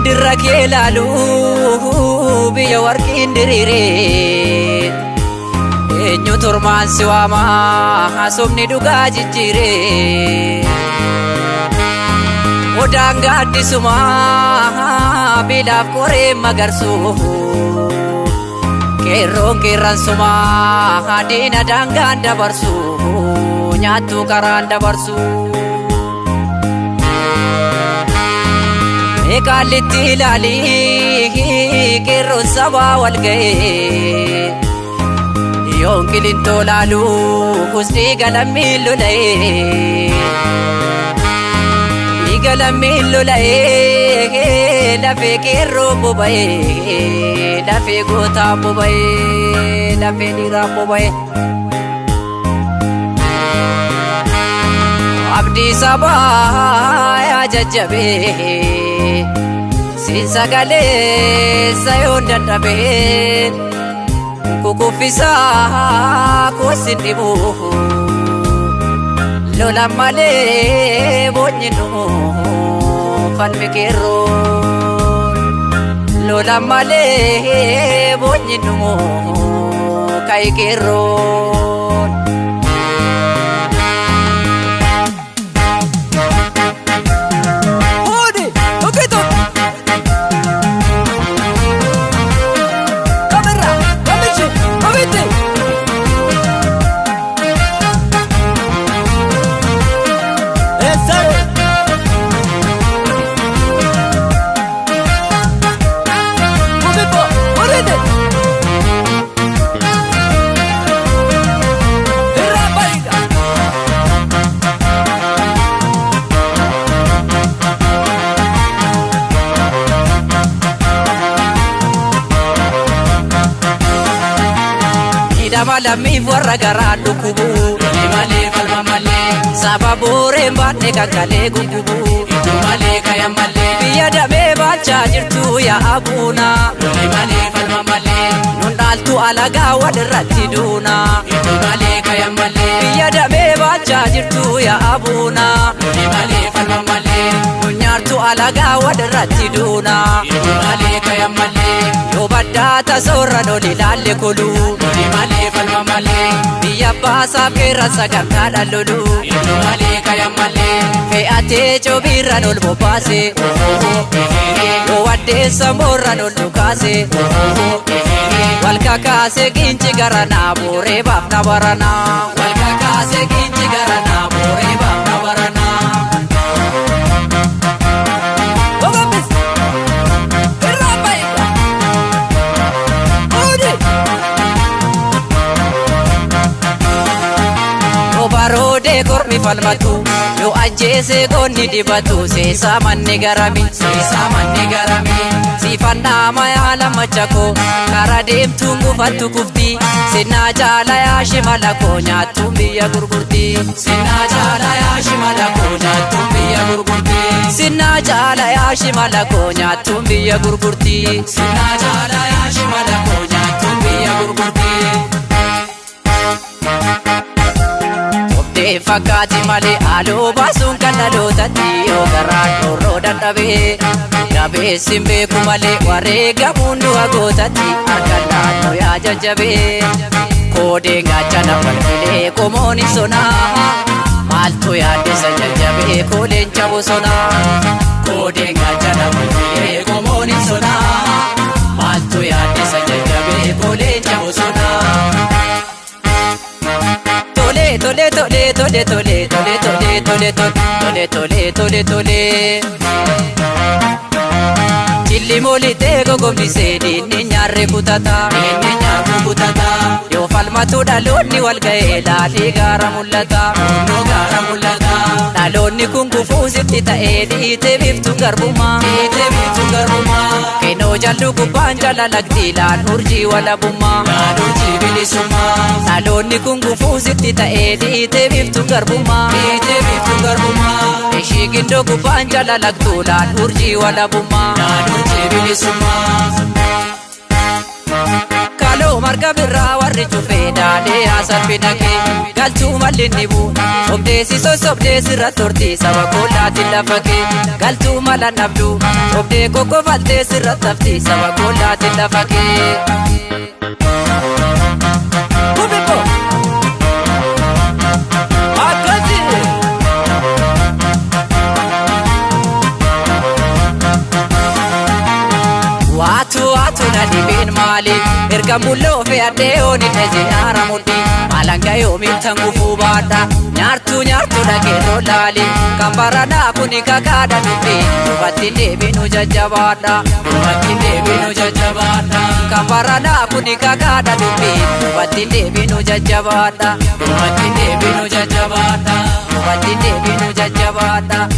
Yoondirra kee laalu biyya warqiin diriire eenyu turmaan si waama haasofni dhugaa jijjiire odaan gaaddisuma bilaaf qoree magarsu qeerroon qeerransuma diina daangaan dabarsu nyaattuu karaan dabarsu Eegallitti ilaali qeerroon sabaa wal ga'ee yoon qilintoo laalu dhiiga lammiin lola'ee lafee qeerroo boba'ee lafee gootaa boba'ee lafee dhiiraa boba'ee abdii sabaa yaa jajjabee Siin sagalee sayoon dadhabee kukuffisaa koosin dhibu lola malee boonyi dhumu falmi qeerroon lola malee boonyi dhumu ka'i qeerroon Lammiif warra garaan dhukkubu malee falma malee saba booreen baadhee kankalee guggubu malee kayan malee biyya damee baachaa jirtu yaa abuuna malee falma malee nun dhaaltu alagaa walirratti duuna malee kayan malee biyya damee baachaa jirtu yaa abuuna malee falma malee nun nyaartu alagaa walirratti duuna malee kayan malee yoo baddaa tasoorra noli laalle kolu malee falma malee biyya baasaaf keerra sagantaa dhallolu malee kayan malee fe'atee coobiirraan ol bobbaase yoo waddeessan boorraan ol dhukaase wal kakaase ginci garanaa booree baafna baranaa wal kakaase ginci garanaa booree baafna baranaa Baroodee kormi falmatu yoo ajjeesee goonni dibatu seesaa manni garami siifannaa mayaa lammacha koo karaa deemtuun gufattu kufti sinnaa jaala yaa shimala koo nyaattuun biyya gurgurti sinnaa jaala yaa shimala koo nyaattuun biyya gurgurti sinnaa jaala yaa shimala koo nyaattuun biyya gurgurti sinnaa jaala yaa shimala koo nyaattuun biyya gurgurti Fakkaati malee haaloo baasuun kan dhalootatti yoo garaan dhorroo dadhabee dhabeessin beeku malee wareegamuun du'a gootatti harkaan naannoo yaa jajjabee koodee gaachana falfilee qomooni sonaa maaltu yaaddessa jajjabee kooleen cabu sonaa koodee gaachana falfilee qomooni sonaa maaltu yaaddessa jajjabee kooleen cabu sonaa. Tole tole tole tole tole tole tole tole tole tole tole Chilli molitee gogomnisee diinni nyaarre kutata yoo falmatu dhaloonni wal ga'ee laalii gaara mul'ata dhaloonni kun gufuu sitti ta'ee dhiitee biiftu garbumaa kennoo jallu gubbaan jalalagdi laan urjii walabummaa dhaloonni kun gufuu sitti ta'ee dhiitee biiftu garbumaa ishii gindoo gubbaan jalalagdu laan urjii walabummaa marga birraa warri cufee daadhee haasafina kee galchuu mallinni buu obdeesi sosobdeesi irratti hortii saba koolaatiin lafa kee galchuu mala nabduu obdee kokkofalteesi irratti haftii saba koolaatiin lafa kee. Waatu na dibin mali erga mullo fe ade oni neze ara mudi malanga yo mitangu bada nyartu na kero lali kambara na kuni kakada nubi batinde binu jajabada kambara na kuni kakada nubi batinde binu jajabada batinde binu jajabada